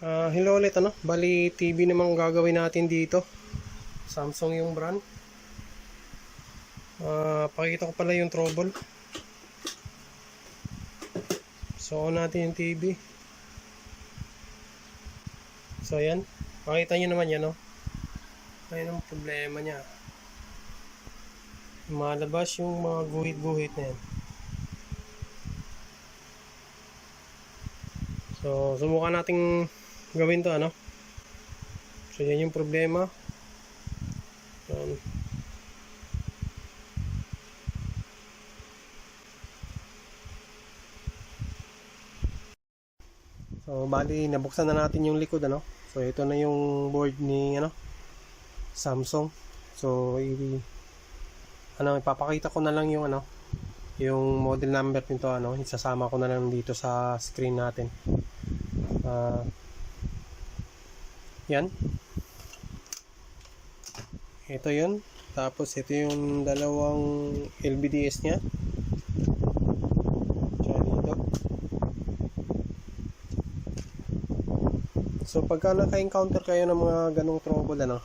Hello ulit bali TV naman gagawin natin dito. Samsung yung brand. Pakita ko pala yung trouble. So on natin yung TV. So ayan, makita nyo naman yan Ayun ang problema nya. Malabas yung mga guhit-guhit na yan. So subukan nating gawin to So yan yung problema. So bali nabuksan na natin yung likod So ito na yung board ni Samsung. So ipapakita ko na lang yung yung model number nito isasama ko na lang dito sa screen natin. Yan. Ito yun. Tapos ito yung dalawang LVDS nya. Dito. So pagka naka-encounter kayo ng mga ganong trouble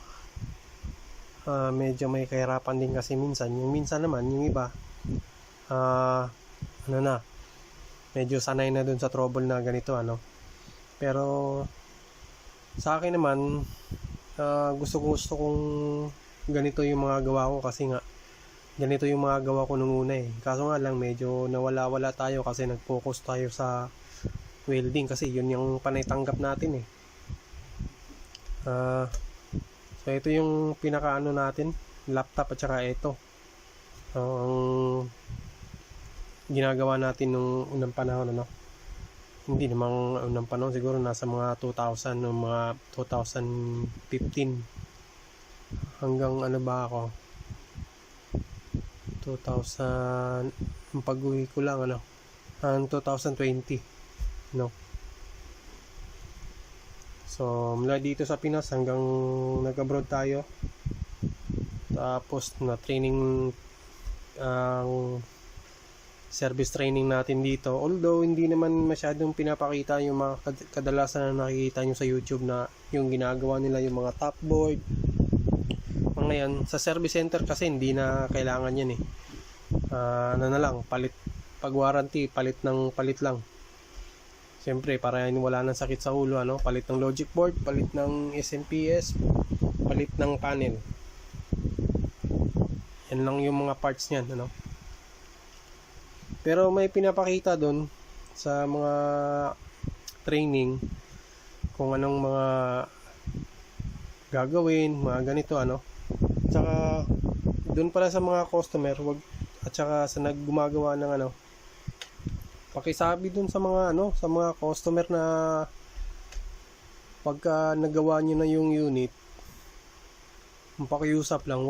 medyo may kahirapan din kasi minsan. Yung minsan naman, yung iba medyo sanay na dun sa trouble na ganito pero sa akin naman gusto kong ganito yung mga gawa ko kasi nga ganito yung mga gawa ko nung una kaso nga lang medyo nawala tayo kasi nag-focus tayo sa welding kasi yun yung panay-tanggap natin so ito yung pinaka natin, laptop at saka ito ang ginagawa natin nung unang panahon hindi namang unang panahon, siguro nasa mga 2000 o mga 2015 hanggang ba ako 2000 ang pag-uwi ko lang ang 2020 so mula dito sa Pinas hanggang nag-abroad tayo, tapos na training ang service training natin dito, although hindi naman masyadong pinapakita yung mga kadalasan na nakikita nyo sa YouTube na yung ginagawa nila yung mga top board mga yan. Sa service center kasi hindi na kailangan yan na lang palit, pag warranty palit lang siyempre para wala nang sakit sa ulo palit ng logic board, palit ng SMPS, palit ng panel. Yan lang yung mga parts niyan pero may pinapakita doon sa mga training kung anong mga gagawin, mga ganito Tsaka doon pala sa mga customer, at saka sa naggumagawa ng pakisabi doon sa mga sa mga customer na pagka nagawa niyo na yung unit, pakiusap lang,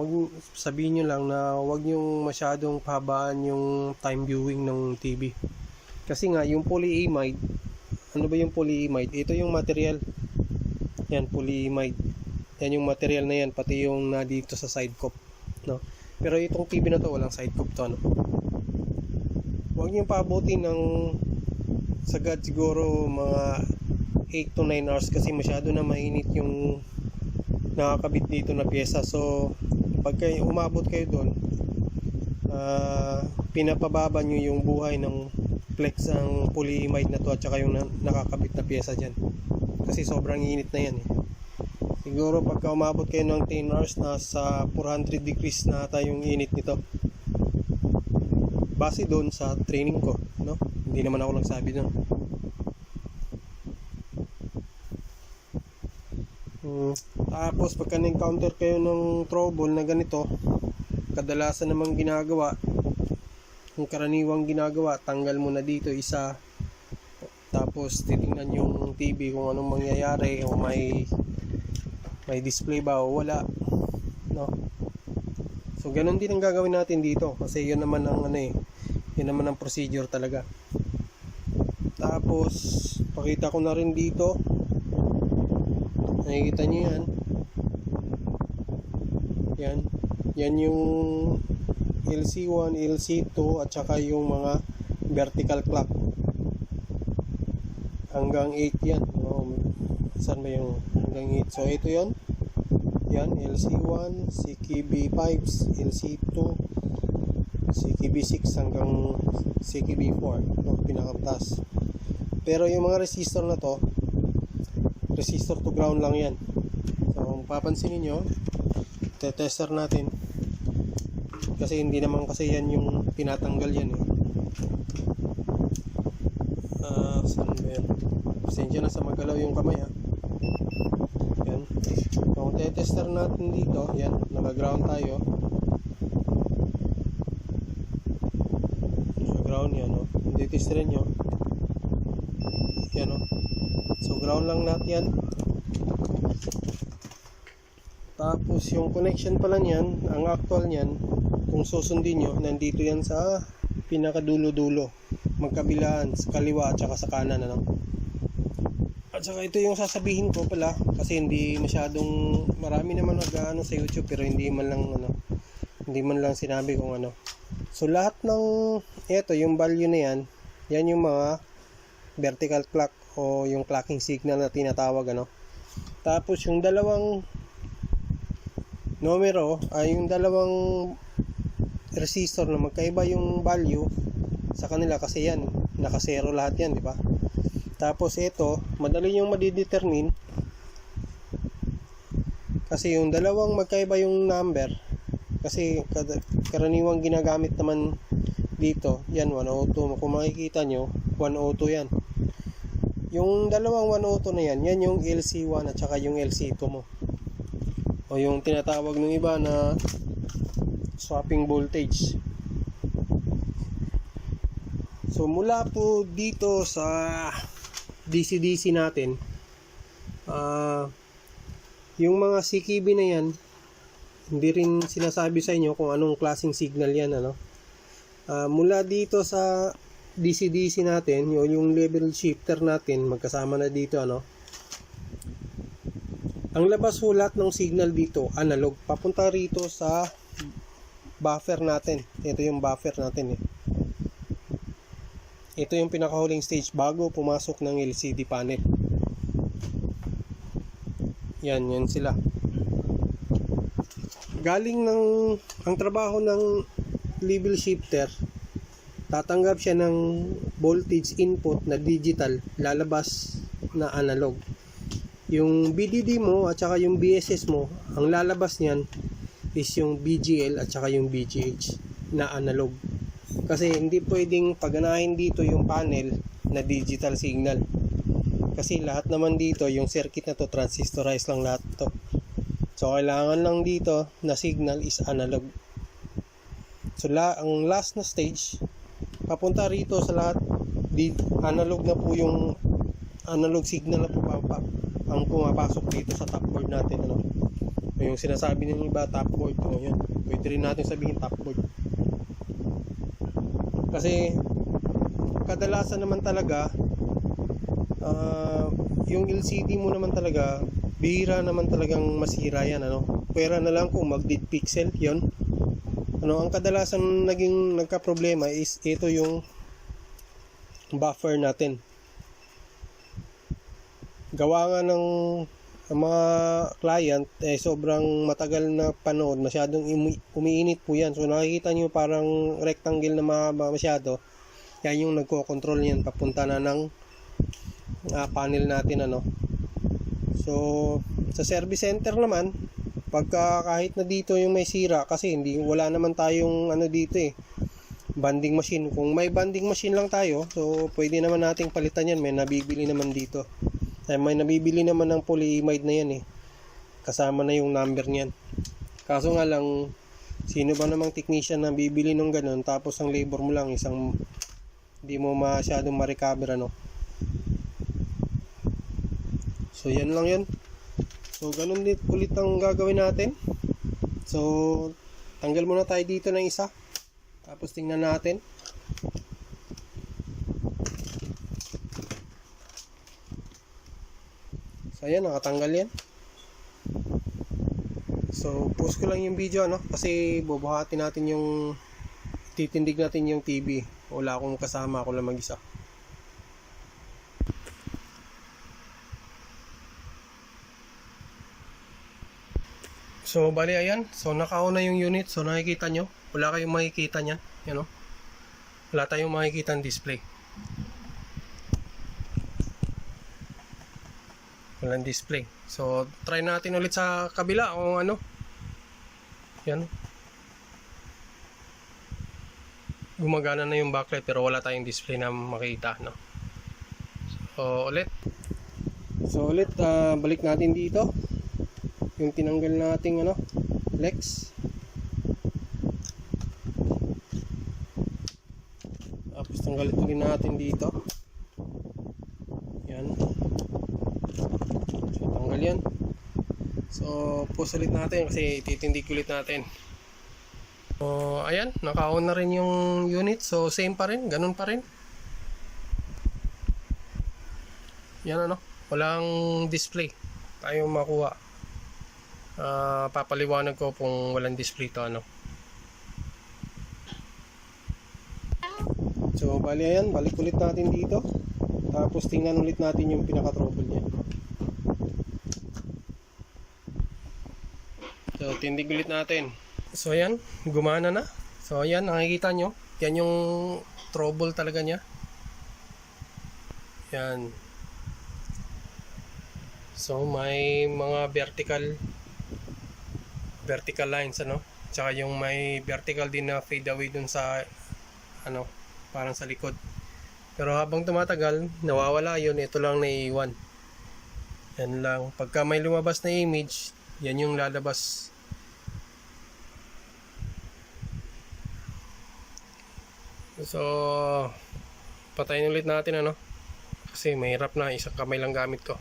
sabihin nyo lang na wag nyo masyadong pahabaan yung time viewing ng TV kasi nga yung polyimide, ba yung polyimide? Ito yung material yan, polyimide yan yung material na yan, pati yung na dito sa side cup pero itong TV na to walang side cup to wag nyo paabutin ng sagad siguro mga 8 to 9 hours kasi masyado na mainit yung nakakabit dito na pyesa. So pag umabot kayo doon, pinapababa nyo yung buhay ng flex ang polyimide na to at saka yung nakakabit na pyesa dyan kasi sobrang init na yan siguro pagka umabot kayo ng 10 hours nasa 400 degrees na ata yung init nito base doon sa training ko hindi naman ako nagsabi doon. Tapos pagka na-encounter kayo ng trouble na ganito, kadalasan namang ginagawa, yung karaniwang ginagawa, tanggal mo na dito isa, tapos titingnan yung TV kung anong mangyayari, o may display ba o wala so ganun din ang gagawin natin dito kasi yun naman ang yun naman ang procedure talaga. Tapos pakita ko na rin dito, nakikita nyo yan yung LC1, LC2 at saka yung mga vertical clock hanggang 8 yan Saan ba yung hanggang 8? So ito yon. Yan, LC1, CKB5, LC2, CKB6 hanggang CKB4, no, pinakataas. Pero yung mga resistor na to, resistor to ground lang yan. So kung papansinin nyo, tester natin, kasi hindi naman kasi yan yung tinatanggal yan eh. Saan ba yan? Pasensya na sa magalaw yung kamay ha. Yan. Kung tester natin dito, yan, naka-ground tayo. Naka-ground yan, no? Testerin nyo. Yan, no? So, ground lang natin yan. Tapos, yung connection pala niyan, ang actual niyan, kung susundin nyo, nandito yan sa pinakadulo-dulo. Magkabilaan, sa kaliwa at saka sa kanan, ano? At saka ito yung sasabihin ko pala, kasi hindi masyadong, marami naman nag-ano sa YouTube, pero hindi man lang sinabi kung ano. So lahat ng ito, yung value na yan, yan yung mga vertical clock o yung clocking signal na tinatawag, ano. Tapos yung dalawang numero ay yung dalawang resistor na magkaiba yung value sa kanila, kasi yan naka-zero lahat yan, di ba? Tapos ito, madali yung madidetermine kasi yung dalawang magkaiba yung number, kasi karaniwang ginagamit naman dito, yan 102. Kung makikita nyo, 102 yan. Yung dalawang 102 na yan, yan yung LC1 at saka yung LC2 mo, o yung tinatawag ng iba na swapping voltage. So mula po dito sa DC-DC natin, yung mga CKB na yan, hindi rin sinasabi sa inyo kung anong klaseng signal yan, ano. Mula dito sa DC-DC natin, yung level shifter natin, magkasama na dito, ano. Ang labas hulat ng signal dito, analog, papunta rito sa buffer natin. Ito yung buffer natin eh. Ito yung pinakahuling stage bago pumasok ng LCD panel. Yan sila. Galing ang trabaho ng level shifter, tatanggap siya ng voltage input na digital, lalabas na analog. Yung BDD mo at saka yung BSS mo, ang lalabas niyan is yung BGL at saka yung BGH na analog. Kasi hindi pwedeng paganahin dito yung panel na digital signal. Kasi lahat naman dito, yung circuit na to, transistorized lang lahat to. So, kailangan lang dito na signal is analog. So, ang last na stage, papunta rito sa lahat, analog na po yung analog signal na po ang pumapasok dito sa top board natin. Ano? Yung sinasabi ng iba, top board. Ano, yun. Pwede rin natin sabihin top board. Kasi kadalasan naman talaga yung LCD mo naman talaga, bihira naman talagang masira yan, ano. Pwera na lang kung mag-dead pixel yon. Ano, ang kadalasan nagka-problema is ito yung buffer natin. Gawa nga ng mga client sobrang matagal na panood, masyadong umiinit po yan. So nakikita nyo parang rectangle na mahaba masyado, yan yung nagko-control yan papunta na ng panel natin, ano. So sa service center naman, pagka kahit na dito yung may sira, kasi wala naman tayong ano dito banding machine. Kung may banding machine lang tayo, so pwede naman nating palitan yan, may nabibili naman dito. May nabibili naman ng polyimide na yan kasama na yung number niyan. Kaso nga lang, sino ba namang technician na bibili ng ganun, tapos ang labor mo lang hindi mo masyadong ma-recover, ano. So yan lang yun. So ganun din ulit ang gagawin natin. So tanggal muna tayo dito ng isa, tapos tingnan natin. So ayan, nakatanggal yan. So post ko lang yung video, ano, kasi bubuhatin natin titindig natin yung TV. Wala akong kasama, ako lang mag-isa. So bali ayan, so naka-on na yung unit. So nakikita nyo, wala kayong makikita niyan, you know? Wala tayong makikita ng display. Walang display. So try natin ulit sa kabila kung ano. Yan. Gumagana na yung backlight pero wala tayong display na makita, no? So ulit. So ulit, balik natin dito yung tinanggal nating ano, Lex. Tapos tanggalin ulit natin dito. Yan. So tanggal yan. So pause ulit natin kasi titindig ulit natin. So ayan, naka-on na rin yung unit. So same pa rin, ganun pa rin. Yan ano, walang display tayong makuha. Papaliwanag ko kung walang display to ano. So bali ayan, balik ulit natin dito. Tapos tingnan ulit natin yung pinaka-trouble niya. So tindig ulit natin. So ayan, gumana na. So ayan, nakikita nyo. Yan yung trouble talaga niya. Yan. So may mga vertical lines ano. Tsaka yung may vertical din na fade away dun sa ano, parang sa likod. Pero habang tumatagal, nawawala yun. Ito lang naiiwan. Yan lang. Pagka may lumabas na image, yan yung lalabas. So patayin ulit natin ano. Kasi mahirap na, isang kamay lang gamit ko.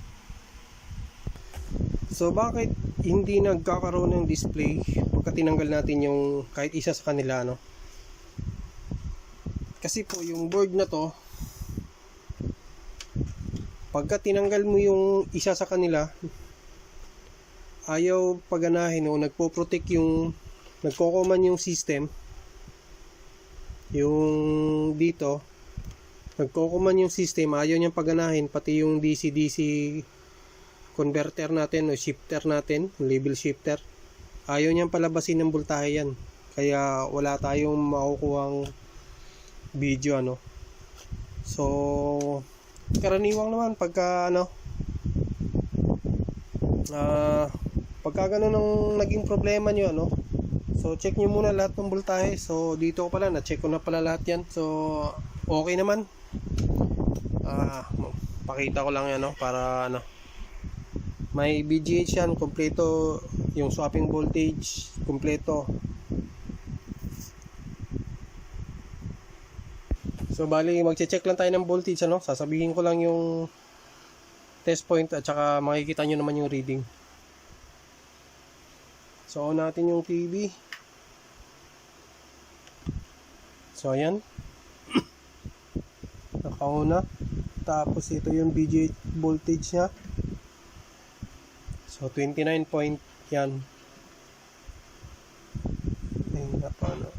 So bakit hindi nagkakaroon ng display pagka tinanggal natin yung kahit isa sa kanila no? Kasi po yung board na to, pagka tinanggal mo yung isa sa kanila, ayaw paganahin o nagpo-protect yung nagko-command yung system. Yung dito nagko-command yung system, ayaw niyang paganahin, pati yung DC-DC converter natin o shifter natin, label shifter, ayaw niyang palabasin ng voltahe yan, kaya wala tayong makukuhang video ano. So karaniwang naman pagka ano, pagka ganun ang naging problema nyo ano, so check nyo muna lahat ng voltahe. So dito ko pala, na-check ko na pala lahat yan. So okay naman. Pakita ko lang yan no, para ano, may VGH yan, kompleto yung swapping voltage, kompleto. So bali magche-check lang tayo ng voltage ano, sasabihin ko lang yung test point at saka makikita nyo naman yung reading. So on natin yung TV. So ayan. Naka-on na. Tapos ito yung VGH voltage nya. So 29 point yan. Ayun na pa no.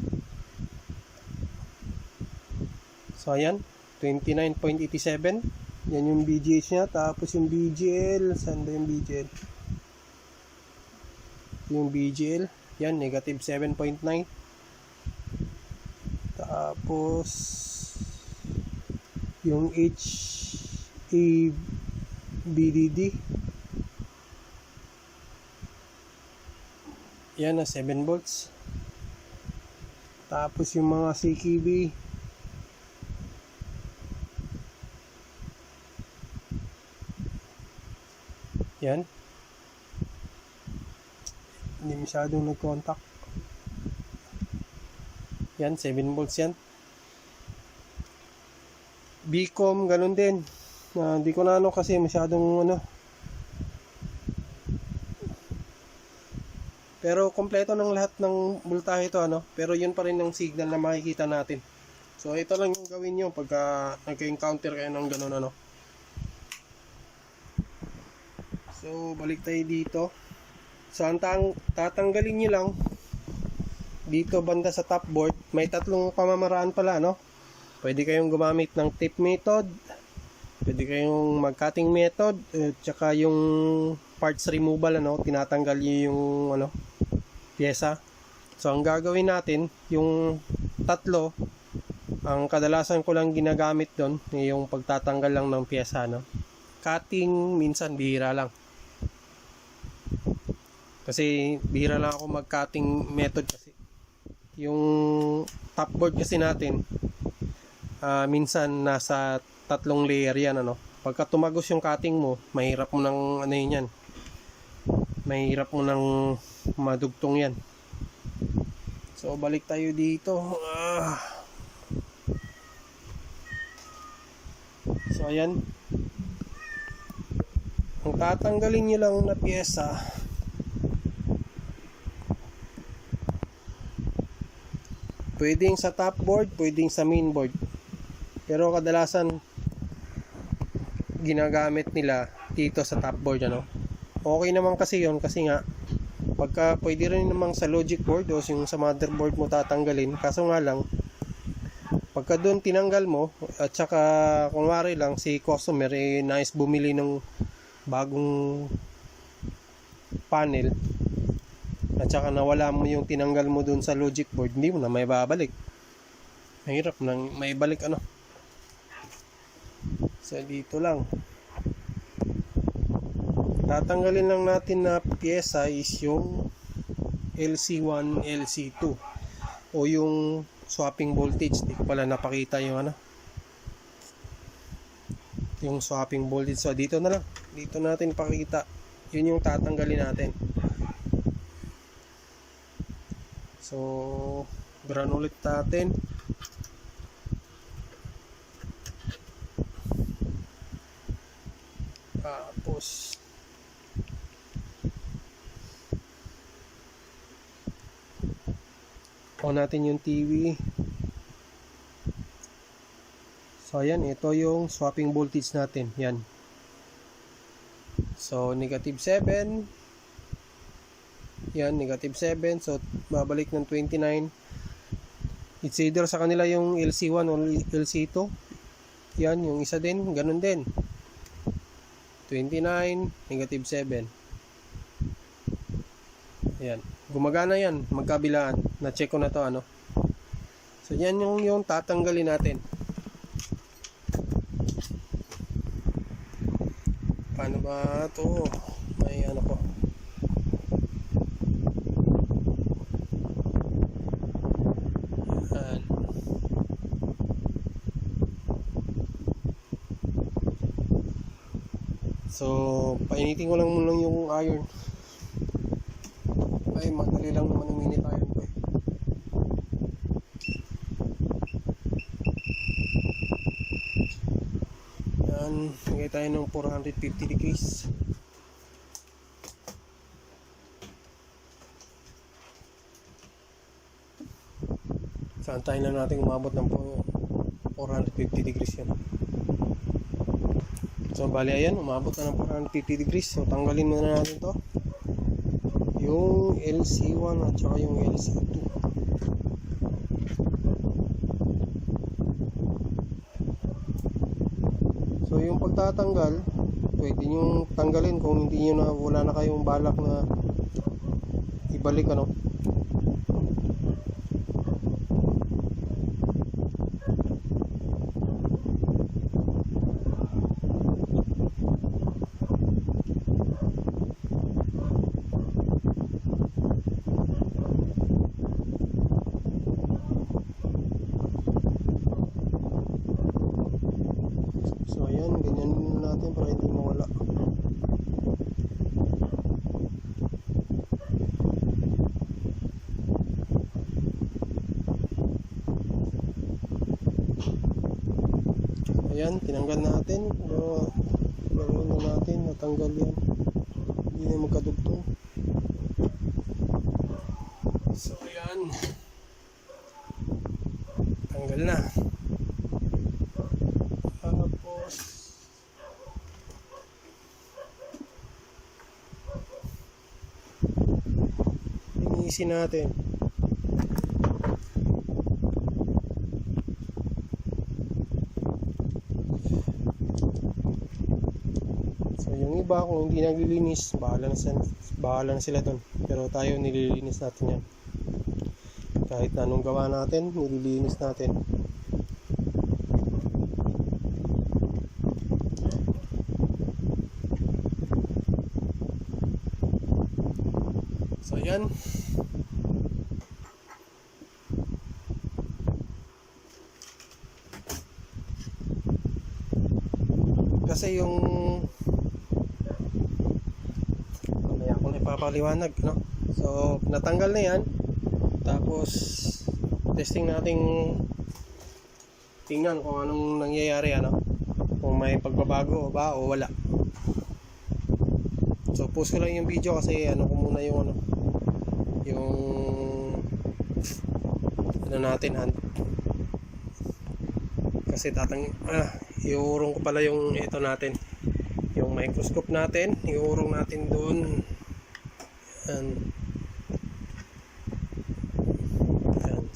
So ayan, 29.87. Yan yung VGH nya. Tapos yung BGL, saan ba yung BGL? Yung BGL, yan, negative 7.9. Tapos yung HABDD, yan na 7 volts. Tapos yung mga CKB, yan, hindi masyadong nag-contact. Yan, 7 volts yan. Bcom, ganun din. Hindi ko na ano kasi masyadong ano. Pero kompleto ng lahat ng voltahe ito ano. Pero yun pa rin ang signal na makikita natin. So ito lang yung gawin nyo pagka nagka-encounter kayo ng ganun ano. So balik tayo dito. So ang tatanggalin nyo lang dito banda sa top board, may tatlong pamamaraan pala no. Pwede kayong gumamit ng tip method, pwede kayong mag-cutting method, at saka yung parts removal ano, tinatanggal niyo yung ano, pyesa. So ang gagawin natin, yung tatlo, ang kadalasan ko lang ginagamit doon, yung pagtatanggal lang ng pyesa, no? Cutting, minsan bihira lang. Kasi bihira lang ako mag-cutting method kasi. Yung top board kasi natin, minsan nasa 3 layer yan, ano. Pagka tumagos yung cutting mo, mahirap mo nang ano yun yan. Mahirap mo nang madugtong yan. So balik tayo dito. So ayan. Ang tatanggalin nyo lang na pyesa, pwedeng sa top board, pwedeng sa main board. Pero kadalasan ginagamit nila dito sa top board, ano. Okay naman kasi yon, kasi nga pagka pwede rin namang sa logic board o yung sa motherboard mo tatanggalin. Kaso nga lang, pagka doon tinanggal mo, at saka kunwari lang si customer nais bumili ng bagong panel, at saka nawala mo yung tinanggal mo doon sa logic board, hindi mo na may babalik. Mahirap nang may balik, ano. So dito lang tatanggalin lang natin na pyesa is yung LC1, LC2 o yung swapping voltage. Di ko pala napakita yung ano, yung swapping voltage. So dito na lang, dito natin pakita, yun yung tatanggalin natin. So ground ulit natin. Tapos on natin yung TV. So ayan, ito yung swapping voltage natin. Yan. So negative 7. Yan, negative 7. So babalik ng 29. It's either sa kanila yung LC1 o LC2. Yan, yung isa din, ganun din. 29, negative 7. Ayan. Gumagana yan, magkabilaan. Na-check ko na to, ano. So yan yung tatanggalin natin. Paano ba to? May ano ko. Ayan. So painitin ko lang muna yung iron. Ay, madali lang naman uminit iron ko eh. Yan, lagay tayo ng 450 degrees. Saan tayo na natin umabot ng 450 degrees yan. So bali ayan, umabot na ng 450 degrees. So tanggalin muna natin to, yung LC1 at saka yung LC2. So yung pagtatanggal, pwede nyo tanggalin kung hindi nyo na, wala na kayong balak na ibalik, ano. So ayan, ganyan natin para hindi mawala. Ayan, tinanggal natin. Gawin na natin, natanggal yan. Hindi na magkadugtong. So ayan, tanggal na. Tapos linisin natin. So yung iba kung hindi naglilinis, bahala na sila doon. Pero tayo nililinis natin yan. Kahit anong gawa natin, nililinis natin. So yan. Kasi yung mamaya ko na ipapaliwanag, no? So natanggal na yan. Tapos testing nating tingnan kung anong nangyayari, ano, kung may pagbabago ba o wala. So post ko lang yung video kasi ano ko muna yung natin kasi iurong ko pala yung ito natin, yung microscope natin, iurong natin doon.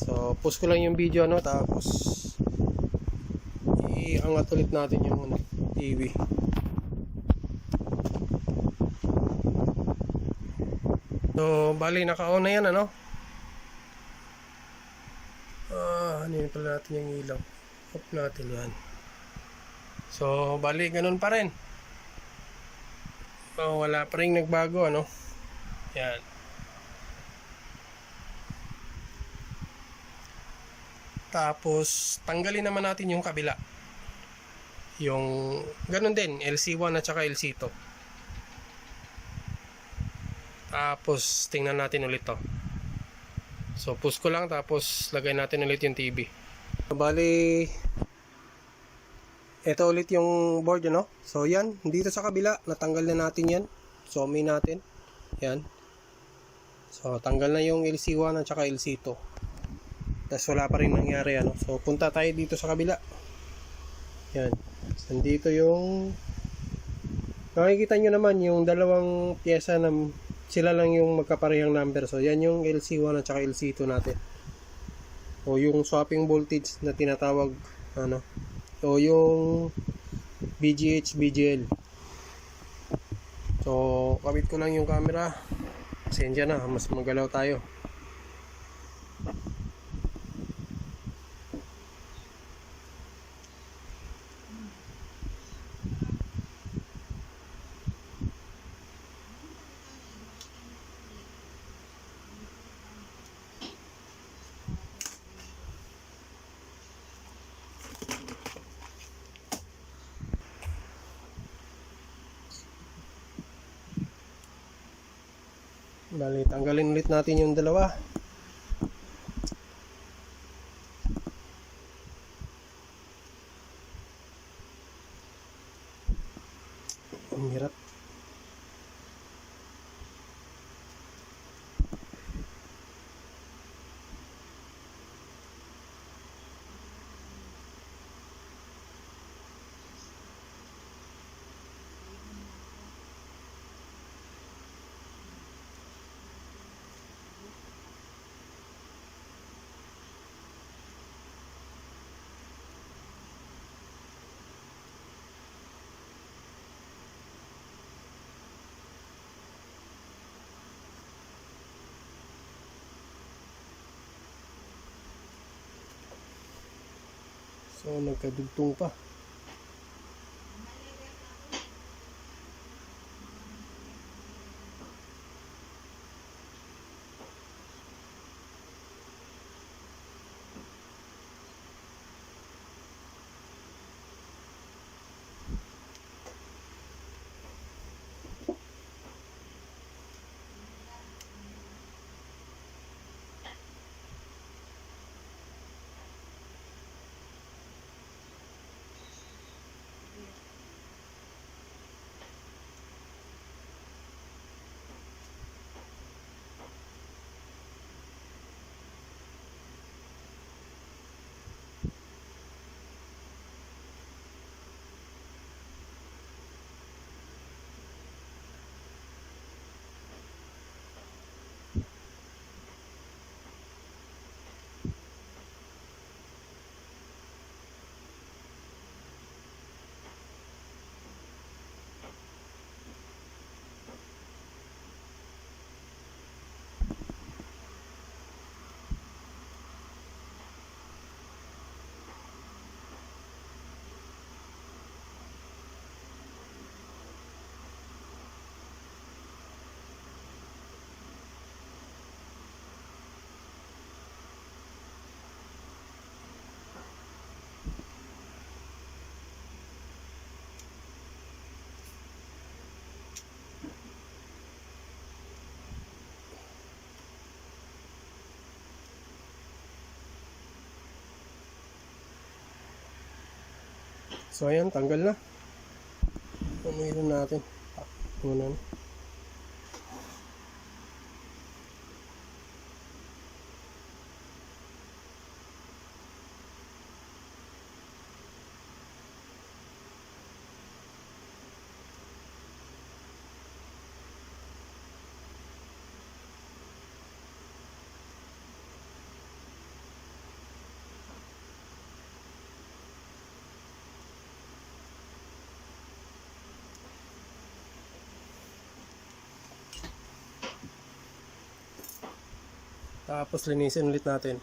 So post ko lang yung video, no, tapos iangat ulit natin yung TV. So bali naka-on na yan, ano. Ano pala natin yung ilaw, off natin yan. So bali ganun pa rin, wala pa rin nagbago, ano. Yan. Tapos tanggalin naman natin yung kabila, yung ganun din, LC1 at saka LC2. Tapos tingnan natin ulit to. So push ko lang, tapos lagay natin ulit yung TV. Bali ito ulit yung board, no? So yan, dito sa kabila natanggal na natin yan. So may natin yan. So tanggal na yung LC1 at saka LC2. Tapos wala pa rin nangyari, ano. So punta tayo dito sa kabila. Yan. Nandito yung makikita nyo naman yung dalawang pyesa na sila lang yung magkaparehang number. So yan yung LC1 at saka LC2 natin. O yung swapping voltage na tinatawag, ano. O yung BGH, BGL. So kabit ko lang yung camera. Pasensya na, mas magalaw tayo. Bali, tanggalin ulit natin yung dalawa. Ang hirap. So nagkadugtong pa. So ayan, tanggal na. Umilan natin. Muna. Tapos linisin ulit natin.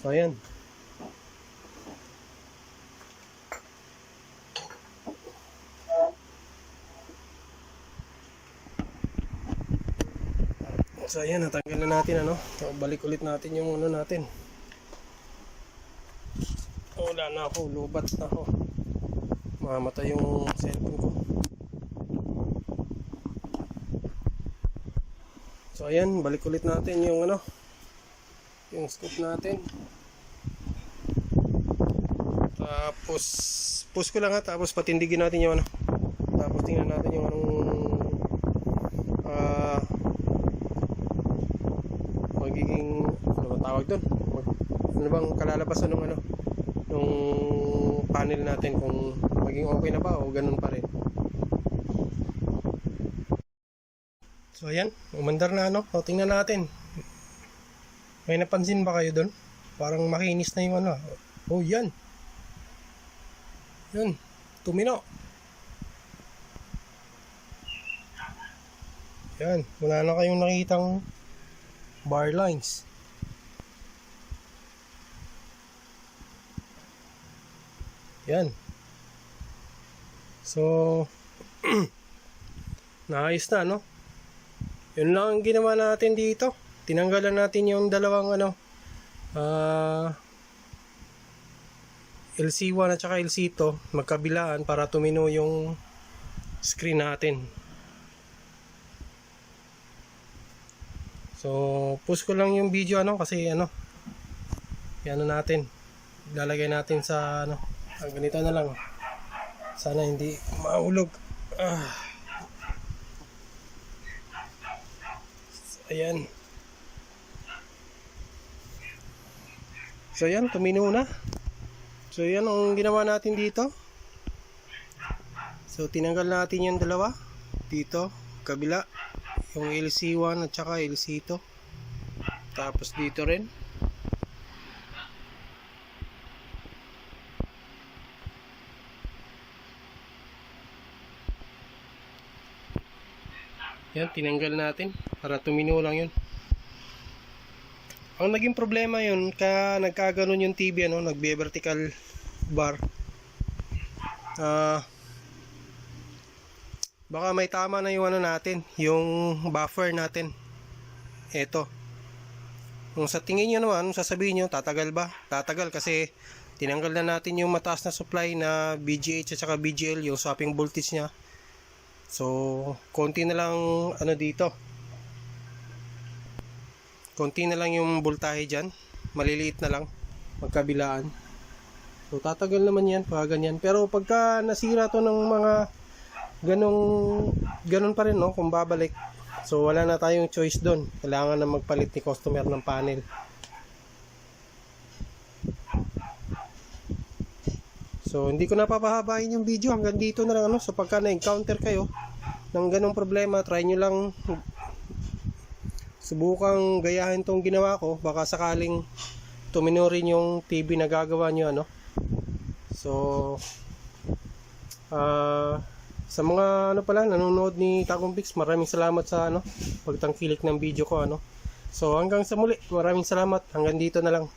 So ayan. So ayan, natanggal na natin ano. So, balik ulit natin yung ano natin. Wala na ako, lubat na ako. Mamatay yung cellphone ko. So ayan, balik ulit natin yung ano, yung scoop natin. Tapos push ko lang ha, tapos patindigin natin yung ano. Tapos tingnan natin yung anong magiging ano ba tawag doon? Ano bang kalalabasan ng ano nung panel natin, kung maging okay na ba o ganun pa rin. So ayan, umandar na ano. O tingnan natin. May napansin ba kayo doon? Parang makinis na yung ano. Oh yan. Yan, tumino. Yan, wala na kayong nakitang bar lines. Yan. So, naayos na, no? Yun lang ang ginawa natin dito. Tinanggalan natin yung dalawang ano, LC1 at saka LC2 magkabilaan para tumino yung screen natin. So push ko lang yung video ano, kasi ano, yan natin, ilalagay natin sa ano, ganito na lang, sana hindi maulog. Ayan. So yan, tumino na. So yan ang ginawa natin dito. So tinanggal natin yung dalawa dito, kabila, yung LC1 at saka LC2. Tapos dito rin. Yan, tinanggal natin para tumino lang yun. Ang naging problema yun, kaya nagkaganon yung TV ano, nagbe-vertical bar. Baka may tama na yung ano natin, yung buffer natin. Eto. Kung sa tingin nyo naman, sasabihin nyo, tatagal ba? Tatagal kasi tinanggal na natin yung mataas na supply na BGH at saka BGL, yung swapping voltage nya. So, konti na lang ano dito. Konti na lang yung voltahe dyan, maliliit na lang magkabilaan. So tatagal naman yan pag ganyan, pero pagka nasira to ng mga ganun pa rin no, kung babalik. So wala na tayong choice doon, kailangan na magpalit ni customer ng panel. So hindi ko napapahabain yung video, hanggang dito na lang ano. So pagka na-encounter kayo ng ganung problema, try nyo lang, subukang gayahin tong ginawa ko, baka sakaling tumino rin yung TV na gagawa nyo ano. So sa mga ano pala nanonood ni Tagumpix, maraming salamat sa ano, pagtangkilik ng video ko ano. So hanggang sa muli, maraming salamat, hanggang dito na lang.